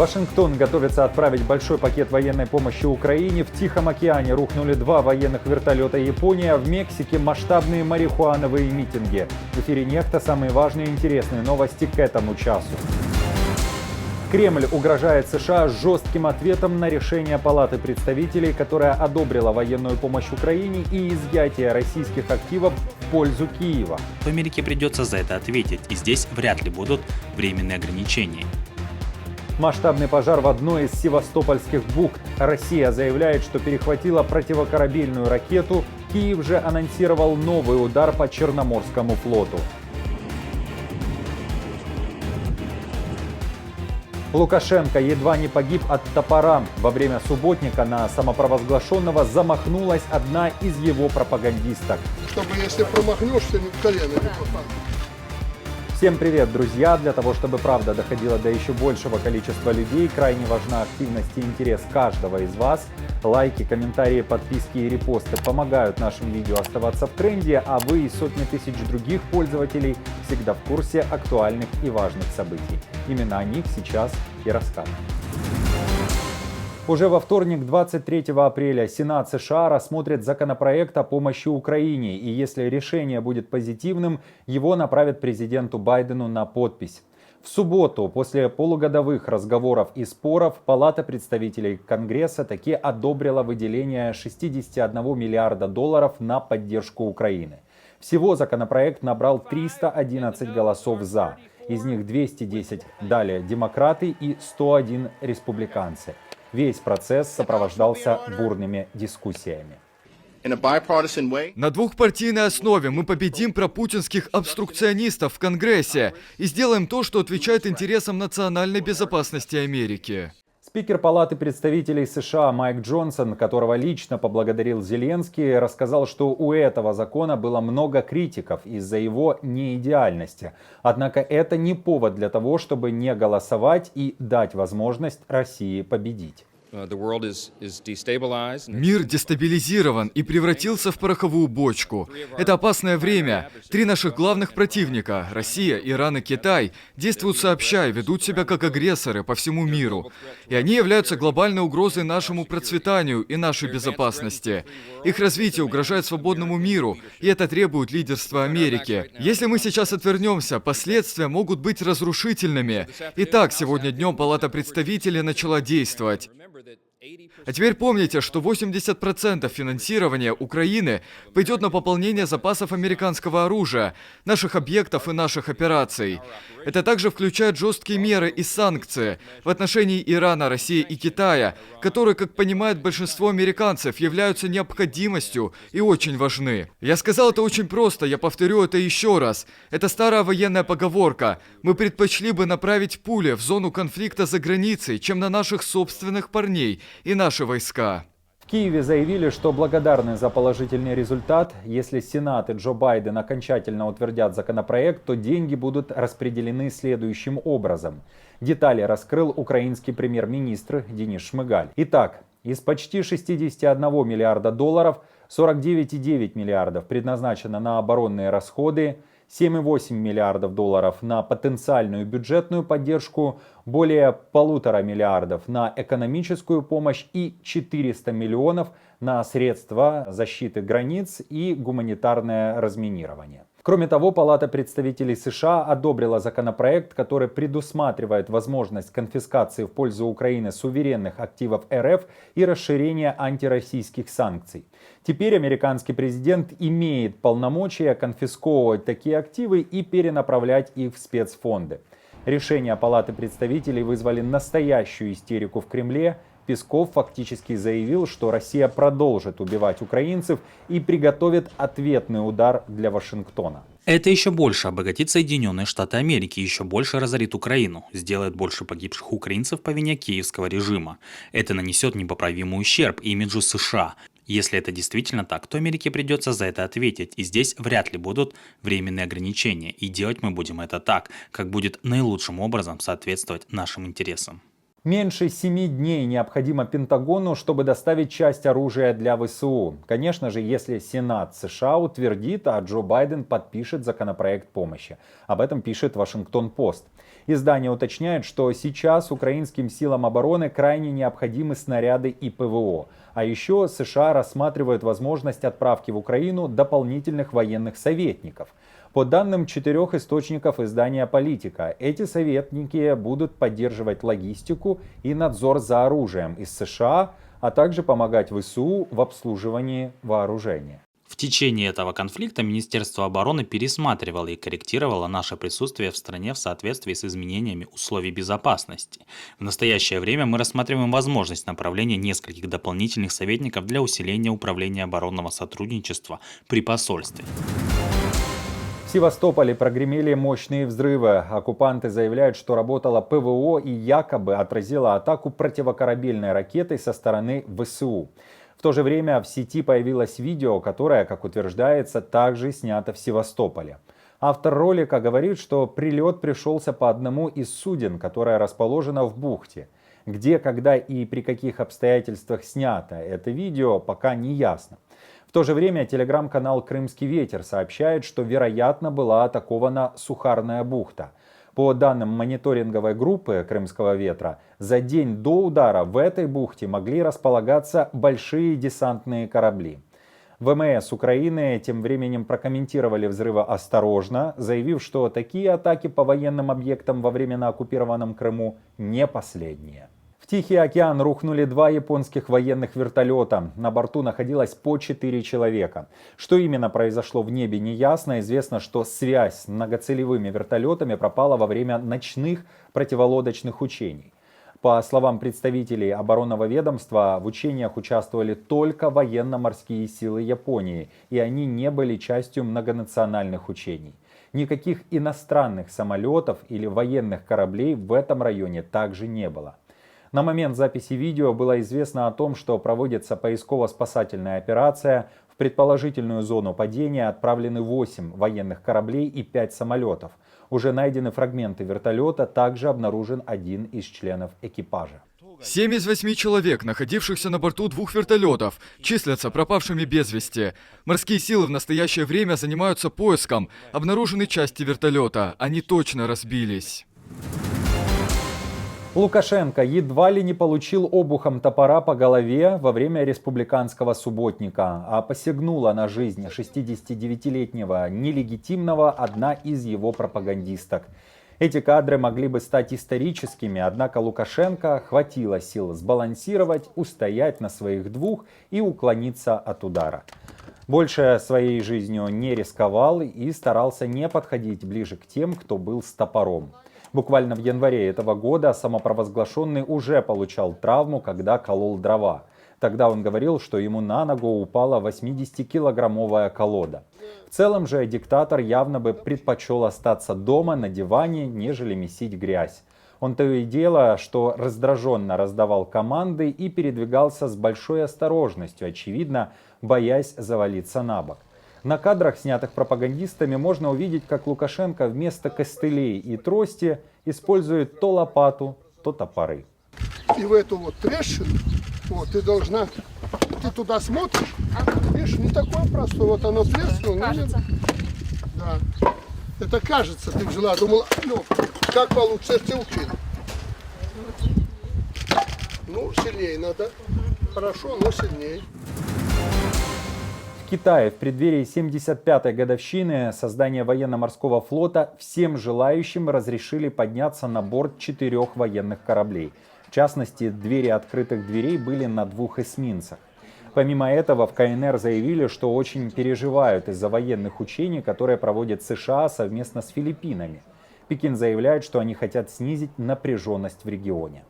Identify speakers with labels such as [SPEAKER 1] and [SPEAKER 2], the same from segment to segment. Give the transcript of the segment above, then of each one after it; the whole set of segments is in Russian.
[SPEAKER 1] Вашингтон готовится отправить большой пакет военной помощи Украине. В Тихом океане рухнули 2 военных вертолета Японии, а в Мексике масштабные марихуановые митинги. В эфире «Нехта» самые важные и интересные новости к этому часу. Кремль угрожает США жестким ответом на решение Палаты представителей, которая одобрила военную помощь Украине и изъятие российских активов в пользу Киева.
[SPEAKER 2] Америке придется за это ответить, и здесь вряд ли будут временные ограничения.
[SPEAKER 1] Масштабный пожар в одной из севастопольских бухт. Россия заявляет, что перехватила противокорабельную ракету. Киев же анонсировал новый удар по Черноморскому флоту. Лукашенко едва не погиб от топора. Во время субботника на самопровозглашенного замахнулась одна из его пропагандисток.
[SPEAKER 3] Чтобы если промахнешься, колено не попадет.
[SPEAKER 1] Всем привет, друзья! Для того, чтобы правда доходила до еще большего количества людей, крайне важна активность и интерес каждого из вас. Лайки, комментарии, подписки и репосты помогают нашим видео оставаться в тренде, а вы и сотни тысяч других пользователей всегда в курсе актуальных и важных событий. Именно о них сейчас и расскажем. Уже во вторник, 23 апреля, Сенат США рассмотрит законопроект о помощи Украине, и если решение будет позитивным, его направят президенту Байдену на подпись. В субботу, после полугодовых разговоров и споров, Палата представителей Конгресса таки одобрила выделение $61 миллиарда на поддержку Украины. Всего законопроект набрал 311 голосов «за». Из них 210 дали демократы и 101 республиканцы. Весь процесс сопровождался бурными дискуссиями.
[SPEAKER 4] На двухпартийной основе мы победим пропутинских обструкционистов в Конгрессе и сделаем то, что отвечает интересам национальной безопасности Америки.
[SPEAKER 1] Спикер Палаты представителей США Майк Джонсон, которого лично поблагодарил Зеленский, рассказал, что у этого закона было много критиков из-за его неидеальности. Однако это не повод для того, чтобы не голосовать и дать возможность России победить.
[SPEAKER 4] Мир дестабилизирован и превратился в пороховую бочку. Это опасное время. 3 наших главных противника – Россия, Иран и Китай – действуют сообща и ведут себя как агрессоры по всему миру. И они являются глобальной угрозой нашему процветанию и нашей безопасности. Их развитие угрожает свободному миру, и это требует лидерства Америки. Если мы сейчас отвернемся, последствия могут быть разрушительными. Итак, сегодня днем Палата представителей начала действовать. А теперь помните, что 80% финансирования Украины пойдет на пополнение запасов американского оружия, наших объектов и наших операций. Это также включает жесткие меры и санкции в отношении Ирана, России и Китая, которые, как понимает большинство американцев, являются необходимостью и очень важны. Я сказал это очень просто, я повторю это еще раз. Это старая военная поговорка. Мы предпочли бы направить пули в зону конфликта за границей, чем на наших собственных парней и наши войска.
[SPEAKER 1] В Киеве заявили, что благодарны за положительный результат. Если Сенат и Джо Байден окончательно утвердят законопроект, то деньги будут распределены следующим образом. Детали раскрыл украинский премьер-министр Денис Шмыгаль. Итак, из почти $61 миллиарда 49,9 миллиардов предназначено на оборонные расходы, 7,8 миллиардов долларов на потенциальную бюджетную поддержку, более 1,5 миллиардов на экономическую помощь и 400 миллионов на средства защиты границ и гуманитарное разминирование. Кроме того, Палата представителей США одобрила законопроект, который предусматривает возможность конфискации в пользу Украины суверенных активов РФ и расширения антироссийских санкций. Теперь американский президент имеет полномочия конфисковывать такие активы и перенаправлять их в спецфонды. Решения Палаты представителей вызвали настоящую истерику в Кремле. Песков фактически заявил, что Россия продолжит убивать украинцев и приготовит ответный удар для Вашингтона.
[SPEAKER 2] Это еще больше обогатит Соединенные Штаты Америки, еще больше разорит Украину, сделает больше погибших украинцев по вине киевского режима. Это нанесет непоправимый ущерб имиджу США. Если это действительно так, то Америке придется за это ответить, и здесь вряд ли будут временные ограничения, и делать мы будем это так, как будет наилучшим образом соответствовать нашим интересам.
[SPEAKER 1] Меньше 7 дней необходимо Пентагону, чтобы доставить часть оружия для ВСУ. Конечно же, если Сенат США утвердит, а Джо Байден подпишет законопроект помощи. Об этом пишет Вашингтон-Пост. Издание уточняет, что сейчас украинским силам обороны крайне необходимы снаряды и ПВО. А еще США рассматривают возможность отправки в Украину дополнительных военных советников. По данным 4 источников издания «Политика», эти советники будут поддерживать логистику и надзор за оружием из США, а также помогать ВСУ в обслуживании вооружения.
[SPEAKER 2] В течение этого конфликта Министерство обороны пересматривало и корректировало наше присутствие в стране в соответствии с изменениями условий безопасности. В настоящее время мы рассматриваем возможность направления нескольких дополнительных советников для усиления управления оборонного сотрудничества при посольстве.
[SPEAKER 1] В Севастополе прогремели мощные взрывы. Оккупанты заявляют, что работало ПВО и якобы отразило атаку противокорабельной ракетой со стороны ВСУ. В то же время в сети появилось видео, которое, как утверждается, также снято в Севастополе. Автор ролика говорит, что прилет пришелся по одному из суден, которое расположено в бухте. Где, когда и при каких обстоятельствах снято это видео, пока не ясно. В то же время телеграм-канал «Крымский ветер» сообщает, что, вероятно, была атакована Сухарная бухта. По данным мониторинговой группы «Крымского ветра», за день до удара в этой бухте могли располагаться большие десантные корабли. ВМС Украины тем временем прокомментировали взрывы осторожно, заявив, что такие атаки по военным объектам во время на оккупированном Крыму не последние. В Тихий океан рухнули 2 японских военных вертолета. На борту находилось по 4 человека. Что именно произошло в небе, не ясно. Известно, что связь с многоцелевыми вертолетами пропала во время ночных противолодочных учений. По словам представителей оборонного ведомства, в учениях участвовали только военно-морские силы Японии, и они не были частью многонациональных учений. Никаких иностранных самолетов или военных кораблей в этом районе также не было. На момент записи видео было известно о том, что проводится поисково-спасательная операция. В предположительную зону падения отправлены 8 военных кораблей и 5 самолетов. Уже найдены фрагменты вертолета, также обнаружен один из членов экипажа.
[SPEAKER 4] 7 из 8 человек, находившихся на борту 2 вертолетов, числятся пропавшими без вести. Морские силы в настоящее время занимаются поиском. Обнаружены части вертолета, они точно разбились.
[SPEAKER 1] Лукашенко едва ли не получил обухом топора по голове во время республиканского субботника, а посягнула на жизнь 69-летнего нелегитимного одна из его пропагандисток. Эти кадры могли бы стать историческими, однако Лукашенко хватило сил сбалансировать, устоять на своих 2 и уклониться от удара. Больше своей жизнью не рисковал и старался не подходить ближе к тем, кто был с топором. Буквально в январе этого года самопровозглашенный уже получал травму, когда колол дрова. Тогда он говорил, что ему на ногу упала 80-килограммовая колода. В целом же диктатор явно бы предпочел остаться дома на диване, нежели месить грязь. Он то и дело, что раздраженно раздавал команды и передвигался с большой осторожностью, очевидно, боясь завалиться на бок. На кадрах, снятых пропагандистами, можно увидеть, как Лукашенко вместо костылей и трости использует то лопату, то топоры.
[SPEAKER 3] И в эту вот трещину, вот, ты должна, ты туда смотришь, видишь, не такое простое, вот оно треснуло.
[SPEAKER 5] Кажется.
[SPEAKER 3] Да. Это кажется, ты взяла, думала, ну, как получится, если учили. Ну, сильнее надо. Хорошо, но сильнее.
[SPEAKER 1] В Китае в преддверии 75-й годовщины создания военно-морского флота всем желающим разрешили подняться на борт 4 военных кораблей. В частности, двери открытых дверей были на 2 эсминцах. Помимо этого, в КНР заявили, что очень переживают из-за военных учений, которые проводят США совместно с Филиппинами. Пекин заявляет, что они хотят снизить напряженность в регионе.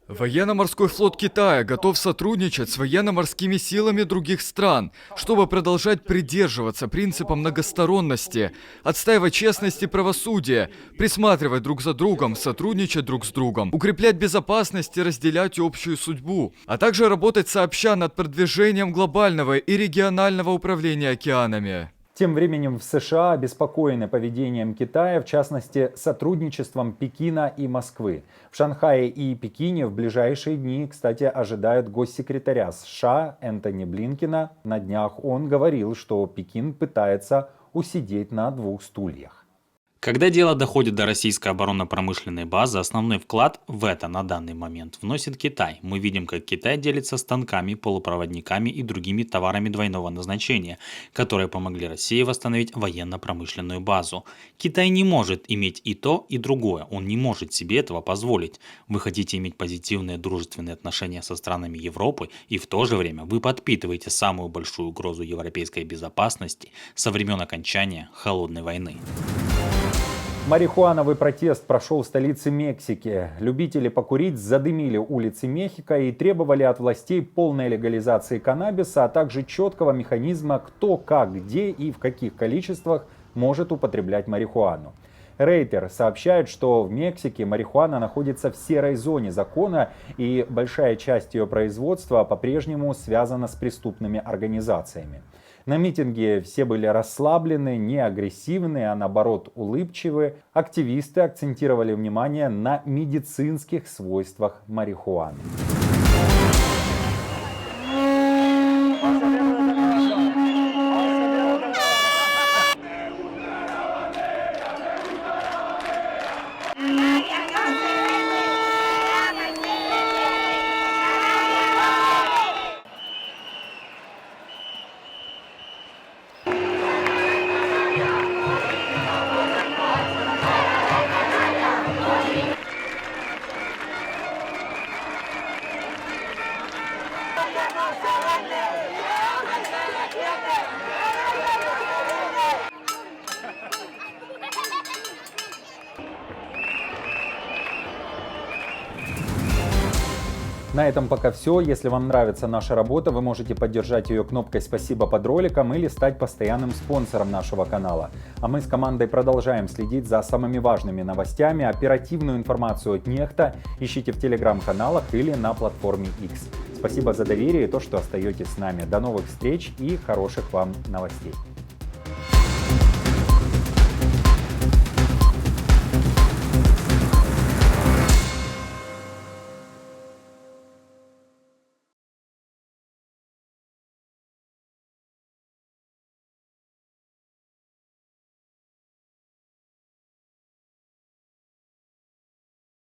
[SPEAKER 4] Военно-морской флот Китая готов сотрудничать с военно-морскими силами других стран, чтобы продолжать придерживаться принципа многосторонности, отстаивать честность и правосудие, присматривать друг за другом, сотрудничать друг с другом, укреплять безопасность и разделять общую судьбу, а также работать сообща над продвижением глобального и регионального управления океанами.
[SPEAKER 1] Тем временем в США обеспокоены поведением Китая, в частности, сотрудничеством Пекина и Москвы. В Шанхае и Пекине в ближайшие дни, кстати, ожидают госсекретаря США Энтони Блинкена. На днях он говорил, что Пекин пытается усидеть на 2 стульях.
[SPEAKER 2] Когда дело доходит до российской оборонно-промышленной базы, основной вклад в это на данный момент вносит Китай. Мы видим, как Китай делится станками, полупроводниками и другими товарами двойного назначения, которые помогли России восстановить военно-промышленную базу. Китай не может иметь и то, и другое. Он не может себе этого позволить. Вы хотите иметь позитивные дружественные отношения со странами Европы, и в то же время вы подпитываете самую большую угрозу европейской безопасности со времен окончания Холодной войны.
[SPEAKER 1] Марихуановый протест прошел в столице Мексики. Любители покурить задымили улицы Мехико и требовали от властей полной легализации каннабиса, а также четкого механизма, кто, как, где и в каких количествах может употреблять марихуану. Рейтер сообщает, что в Мексике марихуана находится в серой зоне закона, и большая часть ее производства по-прежнему связана с преступными организациями. На митинге все были расслаблены, не агрессивны, а наоборот улыбчивы. Активисты акцентировали внимание на медицинских свойствах марихуаны. На этом пока все. Если вам нравится наша работа, вы можете поддержать ее кнопкой «Спасибо» под роликом или стать постоянным спонсором нашего канала. А мы с командой продолжаем следить за самыми важными новостями. Оперативную информацию от Нехта ищите в телеграм-каналах или на платформе X. Спасибо за доверие и то, что остаетесь с нами. До новых встреч и хороших вам новостей.